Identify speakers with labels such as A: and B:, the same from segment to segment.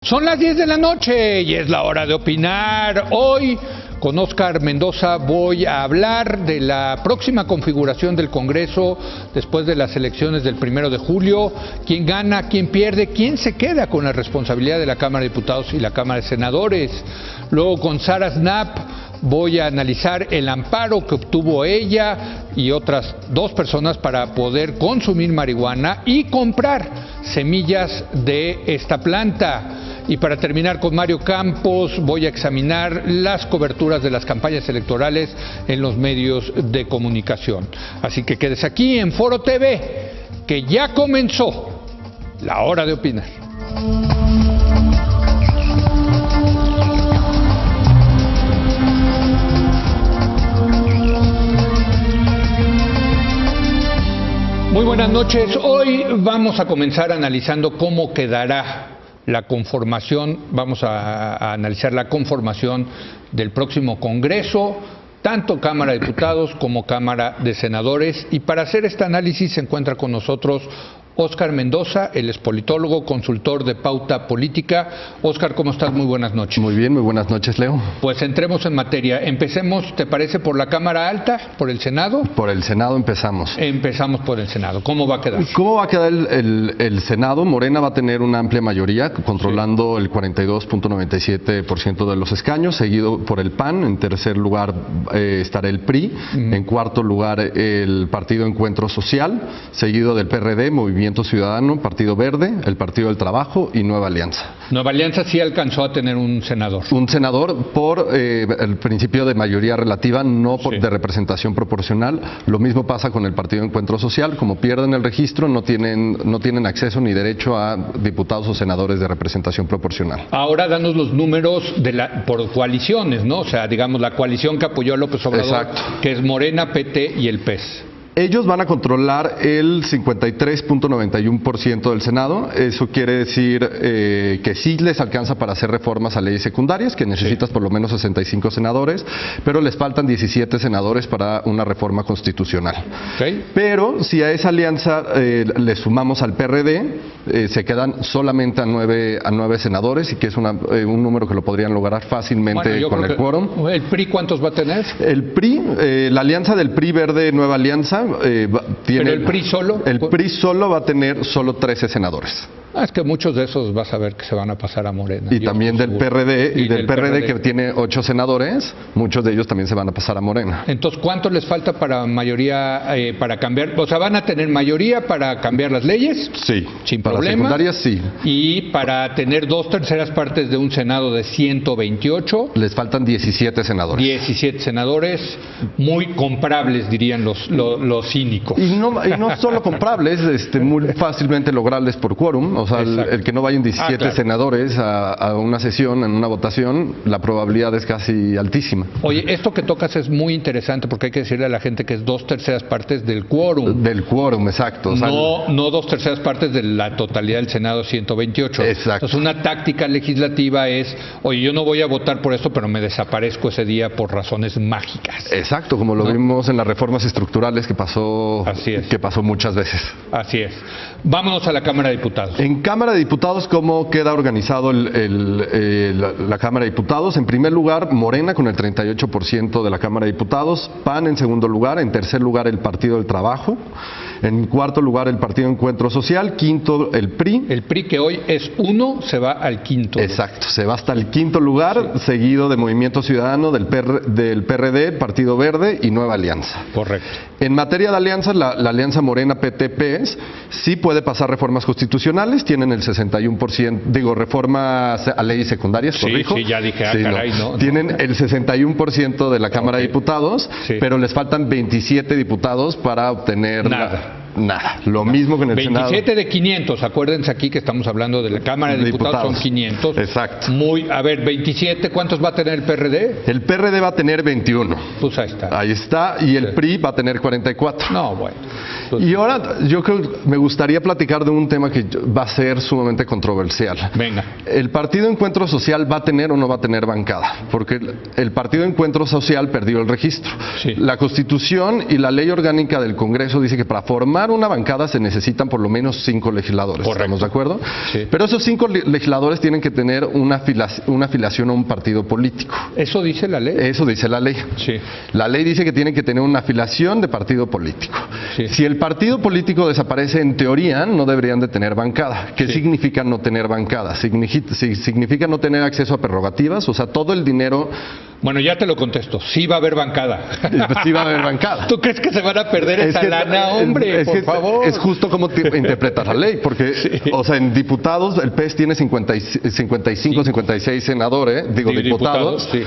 A: Son las 10 de la noche y es la hora de opinar. Hoy con Óscar Mendoza voy a hablar de la próxima configuración del Congreso después de las elecciones del 1 de julio. ¿Quién gana? ¿Quién pierde? ¿Quién se queda con la responsabilidad de la Cámara de Diputados y la Cámara de Senadores? Luego con Sara Snap voy a analizar el amparo que obtuvo ella y otras dos personas para poder consumir marihuana y comprar semillas de esta planta. Y para terminar con Mario Campos, voy a examinar las coberturas de las campañas electorales en los medios de comunicación. Así que quédese aquí en Foro TV, que ya comenzó la hora de opinar. Muy buenas noches. Hoy vamos a comenzar analizando cómo quedará la conformación, vamos a analizar la conformación del próximo Congreso, tanto Cámara de Diputados como Cámara de Senadores. Y para hacer este análisis se encuentra con nosotros Óscar Mendoza, él es politólogo, consultor de Pauta Política. Óscar, ¿cómo estás? Muy buenas noches.
B: Muy bien, muy buenas noches, Leo.
A: Pues entremos en materia. Empecemos, ¿te parece, por la Cámara Alta, por el Senado?
B: Por el Senado empezamos.
A: Empezamos por el Senado. ¿Cómo va a quedar?
B: ¿Cómo va a quedar el Senado? Morena va a tener una amplia mayoría, controlando el 42.97% de los escaños, seguido por el PAN. En tercer lugar estará el PRI. En cuarto lugar el Partido Encuentro Social, seguido del PRD, Movimiento Ciudadano, Partido Verde, el Partido del Trabajo y Nueva Alianza.
A: Nueva Alianza sí alcanzó a tener un senador.
B: Un senador por el principio de mayoría relativa, no de representación proporcional. Lo mismo pasa con el Partido Encuentro Social. Como pierden el registro, no tienen acceso ni derecho a diputados o senadores de representación proporcional.
A: Ahora danos los números por coaliciones, ¿no? O sea, digamos, la coalición que apoyó a López Obrador, exacto, que es Morena, PT y el PES.
B: Ellos van a controlar el 53.91% del Senado. Eso quiere decir que sí les alcanza para hacer reformas a leyes secundarias, que necesitas por lo menos 65 senadores, pero les faltan 17 senadores para una reforma constitucional. Pero si a esa alianza le sumamos al PRD, se quedan solamente a 9 senadores, y que es un número que lo podrían lograr fácilmente con el quórum.
A: ¿El PRI cuántos va a tener?
B: El PRI, la alianza del PRI Verde Nueva Alianza,
A: ¿pero el PRI solo?
B: El PRI solo va a tener solo 13 senadores.
A: Es que muchos de esos vas a ver que se van a pasar a Morena.
B: Y también del PRD, y del PRD que tiene 8 senadores, muchos de ellos también se van a pasar a Morena.
A: Entonces, ¿cuánto les falta para mayoría, para cambiar? O sea, ¿van a tener mayoría para cambiar las leyes?
B: Sí.
A: Sin
B: para
A: problema.
B: Secundarias, sí.
A: Y para tener 2/3 partes de un Senado de 128.
B: Les faltan 17 senadores.
A: 17 senadores, muy comprables, dirían los cínicos.
B: Y no solo comprables, muy fácilmente logrables por quórum. O sea, el que no vayan 17 senadores a una sesión, en una votación, la probabilidad es casi altísima.
A: Oye, esto que tocas es muy interesante porque hay que decirle a la gente que es 2/3 partes del quórum.
B: Del quórum, exacto. O sea,
A: no 2/3 partes de la totalidad del Senado 128.
B: Exacto.
A: Entonces, una táctica legislativa es, oye, yo no voy a votar por esto, pero me desaparezco ese día por razones mágicas.
B: Exacto, como lo vimos en las reformas estructurales que pasó muchas veces.
A: Así es. Vámonos a la Cámara de Diputados.
B: En Cámara de Diputados, ¿cómo queda organizado la Cámara de Diputados? En primer lugar, Morena con el 38% de la Cámara de Diputados, PAN en segundo lugar, en tercer lugar el Partido del Trabajo, en cuarto lugar el Partido Encuentro Social, quinto el PRI.
A: El PRI, que hoy es 1, se va al quinto.
B: Exacto, se va hasta el quinto lugar, seguido de Movimiento Ciudadano, del PRD, Partido Verde y Nueva Alianza.
A: Correcto.
B: En materia de alianzas, la alianza Morena-PT-PES sí puede pasar reformas constitucionales, tienen el 61%, reformas a leyes secundarias, corrijo.
A: Sí, ya dije, caray, no.
B: Tienen el 61% de la Cámara de Diputados, pero les faltan 27 diputados para obtener nada. Lo mismo que en el
A: 27
B: Senado.
A: 27 de 500, acuérdense aquí que estamos hablando de la Cámara de Diputados, son 500.
B: Exacto.
A: A ver, 27, ¿cuántos va a tener el PRD?
B: El PRD va a tener 21.
A: Pues ahí está.
B: Ahí está, y el PRI va a tener 44.
A: No, bueno.
B: Y ahora yo creo que me gustaría platicar de un tema que va a ser sumamente controversial.
A: Venga.
B: ¿El Partido Encuentro Social va a tener o no va a tener bancada? Porque el Partido Encuentro Social perdió el registro.
A: Sí.
B: La Constitución y la Ley Orgánica del Congreso dice que para formar formar una bancada se necesitan por lo menos 5 legisladores.
A: Correcto.
B: ¿Estamos de acuerdo?
A: Sí.
B: Pero esos 5 legisladores tienen que tener una afiliación a un partido político.
A: ¿Eso dice la ley?
B: Eso dice la ley.
A: Sí.
B: La ley dice que tienen que tener una afiliación de partido político.
A: Sí.
B: Si el partido político desaparece, en teoría, no deberían de tener bancada. ¿Qué
A: Sí.
B: significa no tener bancada? Significa no tener acceso a prerrogativas, o sea, todo el dinero,
A: Bueno, ya te lo contesto. Sí va a haber bancada.
B: sí va a haber bancada.
A: ¿Tú crees que se van a perder esa lana, hombre? Por favor.
B: Es justo como interpretas la ley, porque, o sea, en diputados, el PES tiene 55, 56 senadores, diputados.
A: Sí.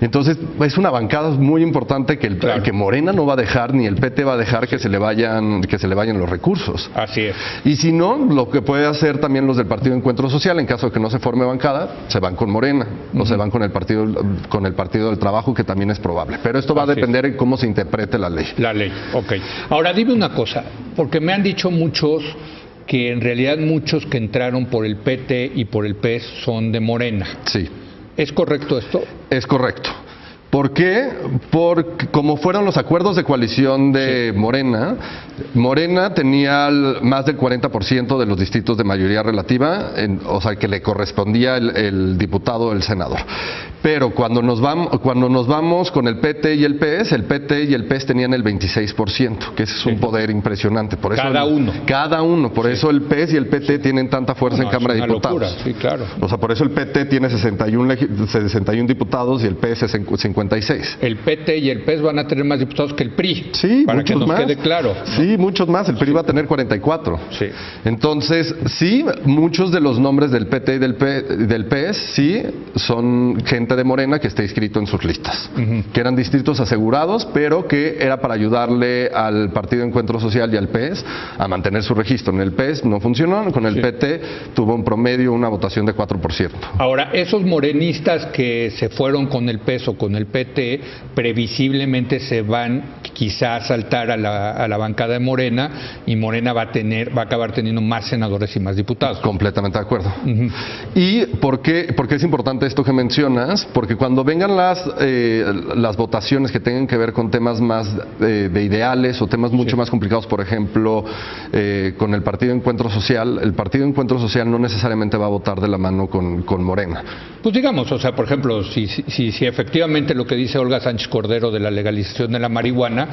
B: Entonces, es una bancada muy importante que,
A: Claro.
B: que Morena no va a dejar, ni el PT va a dejar que se le vayan los recursos.
A: Así es.
B: Y si no, lo que puede hacer también los del Partido Encuentro Social, en caso de que no se forme bancada, se van con Morena, o se van con el Partido del Trabajo, que también es probable. Pero esto va a
A: Así
B: depender en cómo se interprete la ley.
A: La ley, ok. Ahora dime una cosa, porque me han dicho muchos que en realidad muchos que entraron por el PT y por el PES son de Morena.
B: Sí,
A: ¿Es correcto esto?
B: es correcto. ¿Por qué? Porque como fueron los acuerdos de coalición de Morena, Morena tenía más del 40% de los distritos de mayoría relativa, o sea, que le correspondía el diputado o el senador. Pero cuando nos vamos con el PT y el PES tenían el 26%, que ese es un poder impresionante. Por eso Cada uno. Por eso el PES y el PT tienen tanta fuerza en Cámara de Diputados.
A: Locura. Sí, claro.
B: O sea, por eso el PT tiene 61 diputados y el PES es 56.
A: El PT y el PES van a tener más diputados que el PRI.
B: Sí,
A: para que
B: muchos
A: nos
B: más.
A: quede claro.
B: Sí, muchos más. El PRI va a tener 44.
A: Sí.
B: Entonces, sí, muchos de los nombres del PT y del PES sí son gente de Morena que está inscrito en sus listas, que eran distritos asegurados, pero que era para ayudarle al Partido Encuentro Social y al PES a mantener su registro. En el PES no funcionó, con el PT tuvo un promedio, una votación de 4%.
A: Ahora, esos morenistas que se fueron con el PES o con el PT, previsiblemente se van quizá a saltar a la bancada de Morena, y Morena va a acabar teniendo más senadores y más diputados.
B: Completamente de acuerdo. ¿Y por qué es importante esto que mencionas? Porque cuando vengan las votaciones que tengan que ver con temas más de ideales o temas mucho más complicados, por ejemplo, con el Partido Encuentro Social, el Partido Encuentro Social no necesariamente va a votar de la mano con Morena.
A: Pues digamos, o sea, por ejemplo, si efectivamente lo que dice Olga Sánchez Cordero de la legalización de la marihuana,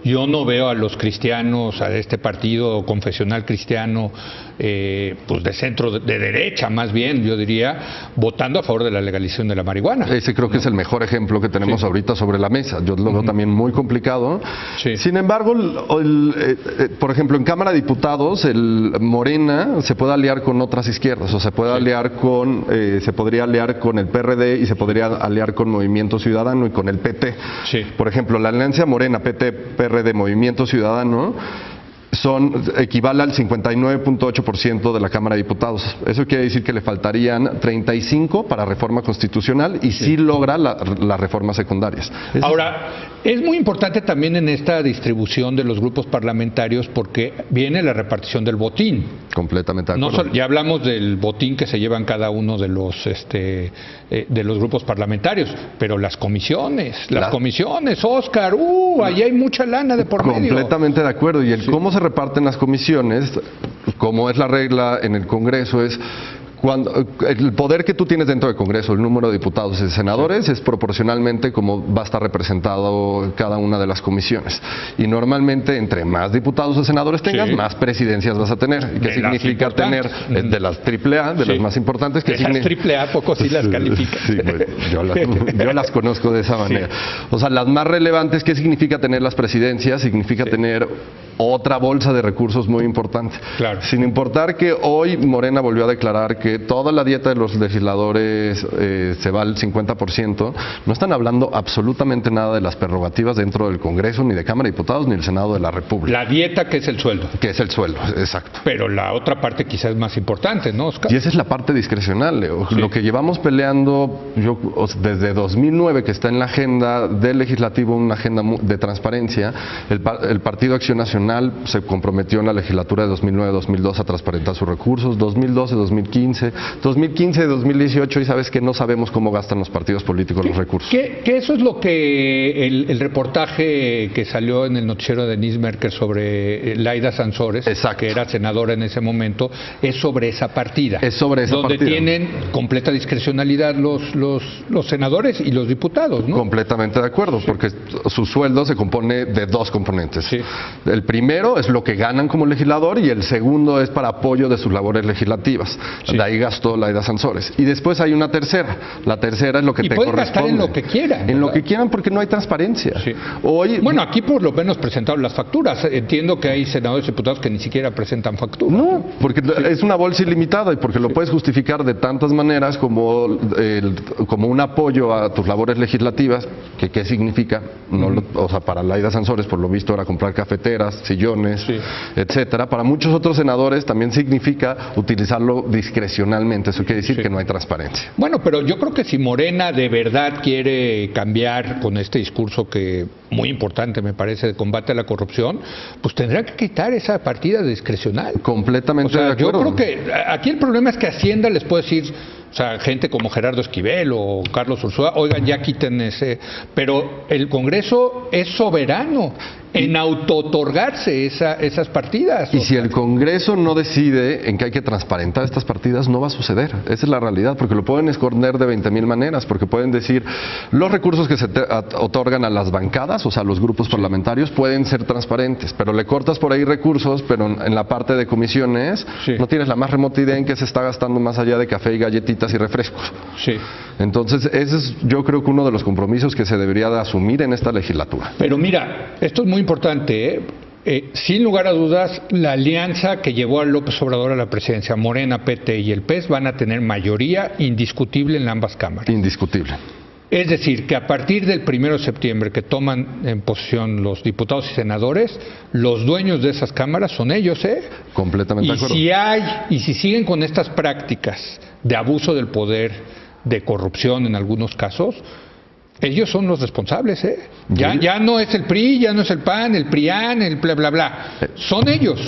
A: yo no veo a los cristianos, a este partido confesional cristiano, pues de centro, de derecha más bien, yo diría, votando a favor de la legalización de la marihuana.
B: Ese creo que es el mejor ejemplo que tenemos ahorita sobre la mesa. Yo lo veo también muy complicado.
A: Sí.
B: Sin embargo, por ejemplo, en Cámara de Diputados, el Morena se puede aliar con otras izquierdas, o se puede se podría aliar con el PRD y se podría aliar con Movimiento Ciudadano y con el PT.
A: Sí.
B: Por ejemplo, la alianza Morena, PT, PRD, Movimiento Ciudadano equivale al 59.8% de la Cámara de Diputados. Eso quiere decir que le faltarían 35 para reforma constitucional y sí logra las reformas secundarias.
A: Ahora, es muy importante también en esta distribución de los grupos parlamentarios porque viene la repartición del botín.
B: Completamente de acuerdo.
A: Ya hablamos del botín que se llevan cada uno de los grupos parlamentarios, pero las comisiones, Oscar, ahí hay mucha lana de por medio.
B: Completamente de acuerdo. Y cómo se reparten las comisiones, como es la regla en el Congreso, es cuando el poder que tú tienes dentro del Congreso, el número de diputados y senadores, es proporcionalmente como va a estar representado cada una de las comisiones. Y normalmente, entre más diputados o senadores tengas, más presidencias vas a tener. ¿Qué significa tener? De las AAA, de las más importantes.
A: Las AAA, poco sí las califican.
B: Sí, bueno, yo las conozco de esa manera. O sea, las más relevantes, ¿qué significa tener las presidencias? Significa tener otra bolsa de recursos muy importante.
A: Claro.
B: Sin importar que hoy Morena volvió a declarar que toda la dieta de los legisladores se va al 50%, no están hablando absolutamente nada de las prerrogativas dentro del Congreso, ni de Cámara de Diputados, ni del Senado de la República.
A: La dieta, que es el sueldo.
B: Que es el sueldo, exacto.
A: Pero la otra parte quizás es más importante, ¿no, Oscar?
B: Y esa es la parte discrecional, Leo. Lo que llevamos peleando desde 2009, que está en la agenda del legislativo, una agenda de transparencia, el Partido Acción Nacional Nacional se comprometió en la legislatura de 2009-2012 a transparentar sus recursos, 2012-2015, 2015-2018, y sabes que no sabemos cómo gastan los partidos políticos los recursos.
A: Que eso es lo que el reportaje que salió en el noticiero de Denise Merker sobre Laida Sansores, que era senadora en ese momento, es sobre esa partida.
B: Es sobre esa
A: donde
B: partida.
A: Tienen completa discrecionalidad los senadores y los diputados, ¿no?
B: Completamente de acuerdo, porque su sueldo se compone de dos componentes.
A: Sí.
B: El primero es lo que ganan como legislador y el segundo es para apoyo de sus labores legislativas.
A: Sí.
B: De ahí gastó Laida Sansores. Y después hay una tercera. La tercera es lo que te corresponde.
A: Y pueden gastar en lo que quieran.
B: En lo que quieran, porque no hay transparencia.
A: Sí.
B: Hoy,
A: bueno, aquí por lo menos presentaron las facturas. Entiendo que hay senadores y diputados que ni siquiera presentan facturas.
B: No, porque es una bolsa ilimitada y porque lo puedes justificar de tantas maneras como un apoyo a tus labores legislativas, que qué significa, o sea, para Laida Sansores por lo visto era comprar cafeteras, sillones, etcétera. Para muchos otros senadores también significa utilizarlo discrecionalmente, eso quiere decir que no hay transparencia.
A: Bueno, pero yo creo que si Morena de verdad quiere cambiar con este discurso que muy importante me parece de combate a la corrupción, pues tendrá que quitar esa partida discrecional.
B: Completamente de acuerdo.
A: Yo creo que aquí el problema es que Hacienda les puede decir, o sea, gente como Gerardo Esquivel o Carlos Ursúa, oigan, ya quiten ese, pero el Congreso es soberano en auto-otorgarse esas partidas.
B: Y si el Congreso no decide en que hay que transparentar estas partidas, no va a suceder. Esa es la realidad, porque lo pueden esconder de 20,000 maneras, porque pueden decir, los recursos que se otorgan a las bancadas, o sea, a los grupos parlamentarios, pueden ser transparentes, pero le cortas por ahí recursos, pero en la parte de comisiones no tienes la más remota idea en que se está gastando más allá de café y galletitas y refrescos.
A: Sí.
B: Entonces, ese es yo creo que uno de los compromisos que se debería de asumir en esta legislatura.
A: Pero mira, esto es muy importante, sin lugar a dudas, la alianza que llevó a López Obrador a la presidencia, Morena, PT y el PES, van a tener mayoría indiscutible en ambas cámaras.
B: Indiscutible.
A: Es decir, que a partir del 1 de septiembre que toman en posesión los diputados y senadores, los dueños de esas cámaras son ellos, ¿eh?
B: Completamente de acuerdo.
A: Y si siguen con estas prácticas de abuso del poder, de corrupción en algunos casos, ellos son los responsables, ¿eh? Ya no es el PRI, ya no es el PAN, el PRIAN, el bla, bla, bla. Son ellos.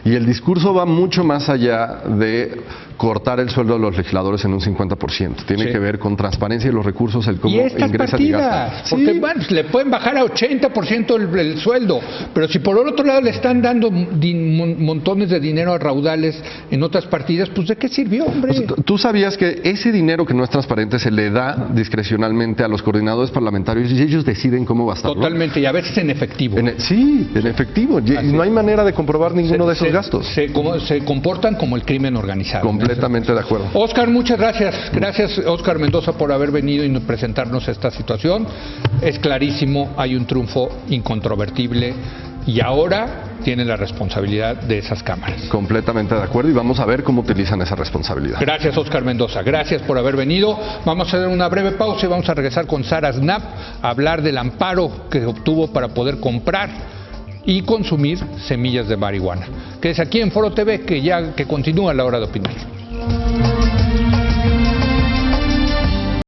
A: Y
B: el discurso va mucho más allá de cortar el sueldo de los legisladores en un 50%. Tiene que ver con transparencia de los recursos, el cómo ingresan y gastan.
A: Porque bueno, le pueden bajar a 80% el sueldo, pero si por el otro lado le están dando montones de dinero a raudales en otras partidas, pues ¿de qué sirvió, hombre?
B: Pues, ¿tú sabías que ese dinero que no es transparente se le da discrecionalmente a los coordinadores parlamentarios y ellos deciden cómo gastarlo?
A: Totalmente, y a veces en efectivo.
B: En efectivo. No hay manera de comprobar ninguno de esos gastos.
A: Se comportan como el crimen organizado.
B: Completamente de acuerdo.
A: Óscar, muchas gracias. Gracias, Óscar Mendoza, por haber venido y presentarnos esta situación. Es clarísimo, hay un triunfo incontrovertible y ahora tiene la responsabilidad de esas cámaras.
B: Completamente de acuerdo y vamos a ver cómo utilizan esa responsabilidad.
A: Gracias, Óscar Mendoza. Gracias por haber venido. Vamos a hacer una breve pausa y vamos a regresar con Sara Snap a hablar del amparo que obtuvo para poder comprar y consumir semillas de marihuana. Quédese aquí en Foro TV que continúa la hora de opinar.